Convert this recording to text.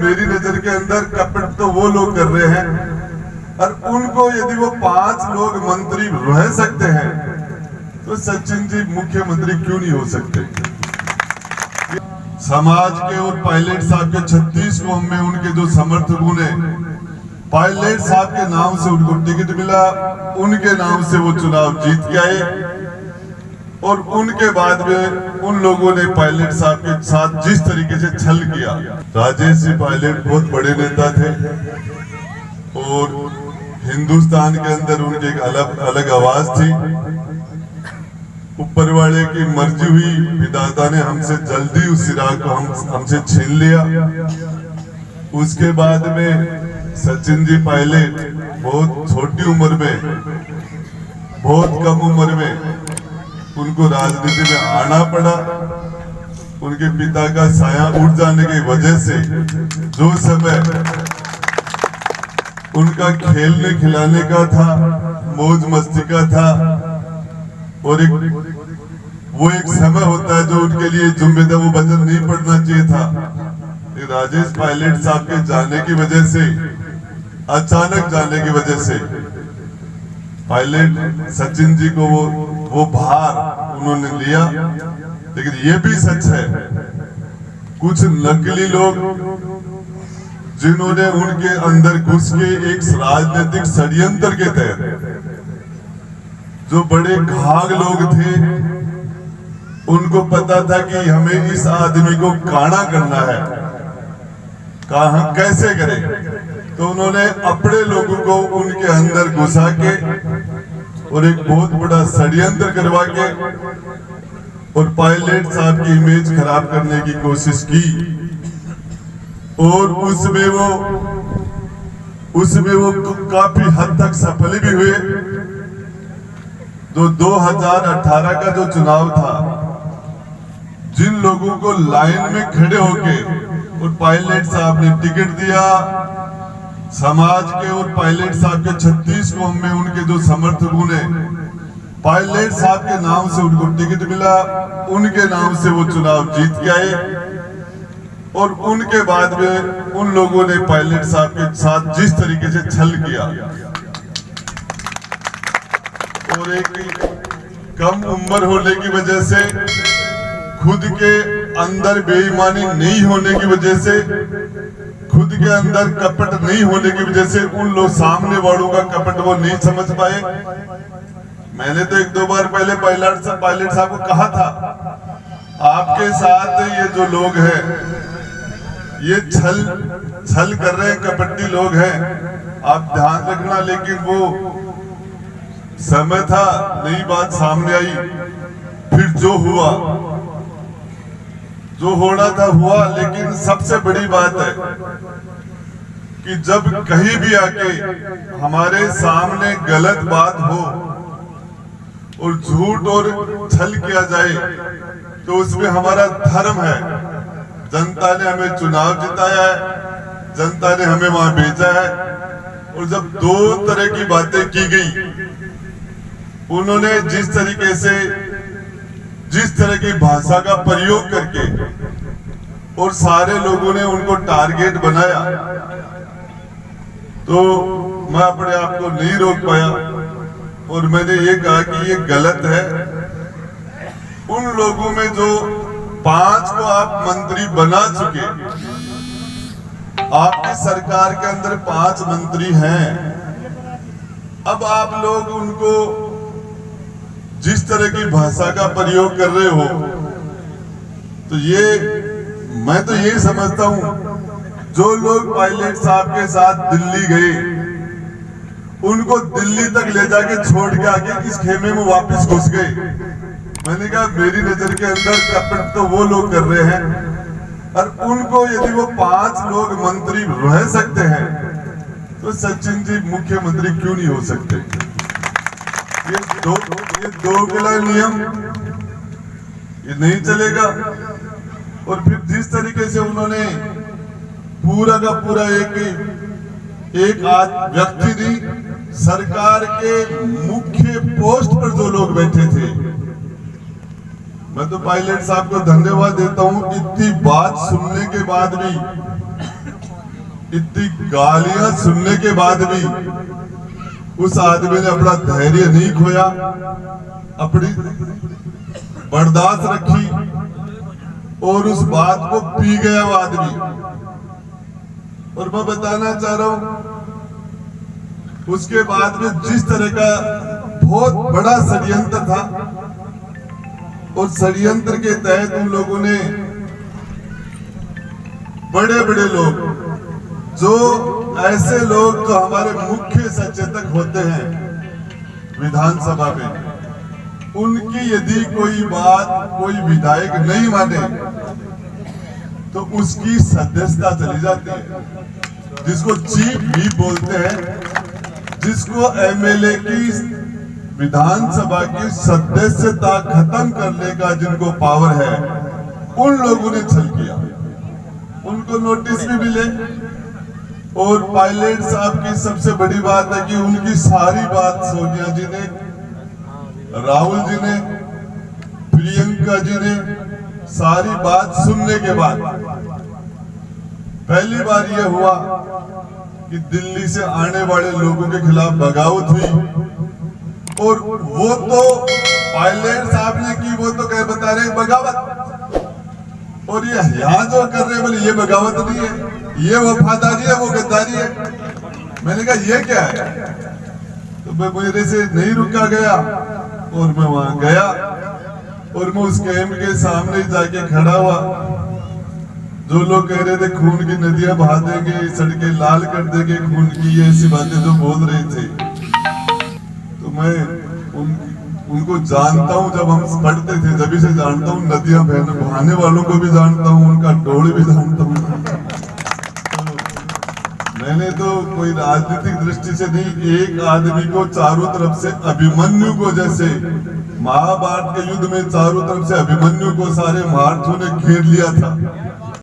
मेरी नजर के अंदर कपट तो वो लोग कर रहे हैं, और उनको यदि वो 5 लोग मंत्री रह सकते हैं तो सचिन जी मुख्यमंत्री क्यों नहीं हो सकते। समाज के और पायलट साहब के 36 कौम में उनके जो समर्थकों ने पायलट साहब के नाम से उनको टिकट मिला, उनके नाम से वो चुनाव जीत के आए, और उनके बाद में उन लोगों ने पायलट साहब के साथ जिस तरीके से छल किया। राजेश जी पायलट बहुत बड़े नेता थे और हिंदुस्तान के अंदर उनकी एक अलग आवाज थी। ऊपर वाले की मर्जी हुई, विधाता ने हमसे जल्दी उस सिराग को हमसे छीन लिया। उसके बाद में सचिन जी पायलट बहुत छोटी उम्र में, बहुत कम उम्र में उनको राजनीति में आना पड़ा। उनके पिता का साया उठ जाने की वजह से जो समय उनका खेलने खिलाने का था, मौज मस्ती का था, और वो एक समय होता है जो उनके लिए जिम्मेदार वो वजन नहीं पड़ना चाहिए था। राजेश पायलट साहब के जाने की वजह से, अचानक जाने की वजह से पायलट सचिन जी को वो भार उन्होंने लिया। लेकिन ये भी सच है, कुछ नकली लोग जिन्होंने उनके अंदर घुस के एक राजनीतिक षड्यंत्र के तहत, जो बड़े घाघ लोग थे, उनको पता था कि हमें इस आदमी को काना करना है, कहा कैसे करें, तो उन्होंने अपने लोगों को उनके अंदर घुसा के और एक बहुत बड़ा षड्यंत्र करवा के और पायलट साहब की इमेज खराब करने की कोशिश की। और उसमें वो काफी हद तक सफल भी हुए। तो 2018 का जो चुनाव था, जिन लोगों को लाइन में खड़े होके और पायलट साहब ने टिकट दिया, समाज के और पायलट साहब के 36 कौम में उनके जो समर्थकों ने पायलट साहब के नाम से उनको टिकट मिला, उनके नाम से वो चुनाव जीत के आए, और उनके बाद में उन लोगों ने पायलट साहब के साथ जिस तरीके से छल किया, और एक कम उम्र होने की वजह से, खुद के अंदर बेईमानी नहीं होने की वजह से, खुद के अंदर कपट नहीं होने की वजह से उन लोग सामने वालों का कपट वो नहीं समझ पाए। मैंने तो 1-2 बार पहले पायलट साहब को कहा था, आपके साथ ये जो लोग हैं ये छल कर रहे हैं, कपटी लोग हैं, आप ध्यान रखना। लेकिन वो समय था, नई बात सामने आई, फिर जो हुआ, जो होना था हुआ। लेकिन सबसे बड़ी बात है कि जब कहीं भी आके हमारे सामने गलत बात हो और झूठ और छल किया जाए, तो उसमें हमारा धर्म है। जनता ने हमें चुनाव जिताया है, जनता ने हमें वहां भेजा है, और जब 2 तरह की बातें की गई, उन्होंने जिस तरीके से, जिस तरह की भाषा का प्रयोग करके और सारे लोगों ने उनको टारगेट बनाया, तो मैं अपने आप को नहीं रोक पाया और मैंने ये कहा कि ये गलत है। उन लोगों में जो 5 को आप मंत्री बना चुके, आपकी सरकार के अंदर 5 मंत्री हैं, अब आप लोग उनको जिस तरह की भाषा का प्रयोग कर रहे हो, तो ये मैं तो ये समझता हूं, जो लोग पायलट साहब के साथ दिल्ली गए, उनको दिल्ली तक ले जाके छोड़ के आके इस खेमे में वापस घुस गए। मैंने कहा मेरी नजर के अंदर कपट तो वो लोग कर रहे हैं, और उनको यदि वो 5 लोग मंत्री रह सकते हैं तो सचिन जी मुख्यमंत्री क्यों नहीं हो सकते। ये दोगला नियम ये नहीं चलेगा। और फिर जिस तरीके से उन्होंने पूरा का पूरा एक व्यक्ति दी, सरकार के मुख्य पोस्ट पर जो लोग बैठे थे, मैं तो पायलट साहब को धन्यवाद देता हूं। इतनी बात सुनने के बाद भी इतनी गालियां सुनने के बाद भी उस आदमी ने अपना धैर्य नहीं खोया, अपनी बर्दाश्त रखी और उस बात को पी गया वो आदमी। और मैं बताना चाह रहा हूं, उसके बाद में जिस तरह का बहुत बड़ा षड्यंत्र था, और षड्यंत्र के तहत उन लोगों ने बड़े बड़े लोग, जो ऐसे लोग तो हमारे मुख्य सचेतक होते हैं विधानसभा में, उनकी यदि कोई बात कोई विधायक नहीं माने तो उसकी सदस्यता चली जाती है, जिसको चीफ व्हिप बोलते हैं, जिसको एमएलए की विधानसभा की सदस्यता खत्म करने का जिनको पावर है, उन लोगों ने छल किया। उनको नोटिस भी मिले। और पायलट साहब की सबसे बड़ी बात है कि उनकी सारी बात सोनिया जी ने, राहुल जी ने, प्रियंका जी ने सारी बात सुनने के बाद पहली बार यह हुआ कि दिल्ली से आने वाले लोगों के खिलाफ बगावत हुई। और वो तो पायलट साहब ने की, वो तो कह बता रहे बगावत, और ये यहाँ जो कर रहे हैं बोले ये बगावत नहीं है, ये वफादारी है, वो गद्दारी है। मैंने कहा ये क्या है? तो मैं मेरे से नहीं रुका गया और मैं वहां गया और मैं उस कैंप के सामने जाके खड़ा हुआ। जो लोग कह रहे थे खून की नदियां बहा देंगे, सड़कें लाल कर देंगे खून की, ये ऐसी बातें जो बोल रहे थे, तो मैं उनको जानता हूं। जब हम पढ़ते थे तभी से जानता हूं, नदियां बहाने वालों को भी जानता हूं, उनका डोल भी जानता हूं। मैंने तो कोई राजनीतिक दृष्टि से नहीं, एक आदमी को चारों तरफ से अभिमन्यु को, जैसे महाभारत के युद्ध में चारों तरफ से अभिमन्यु को सारे महारथियों ने घेर लिया था,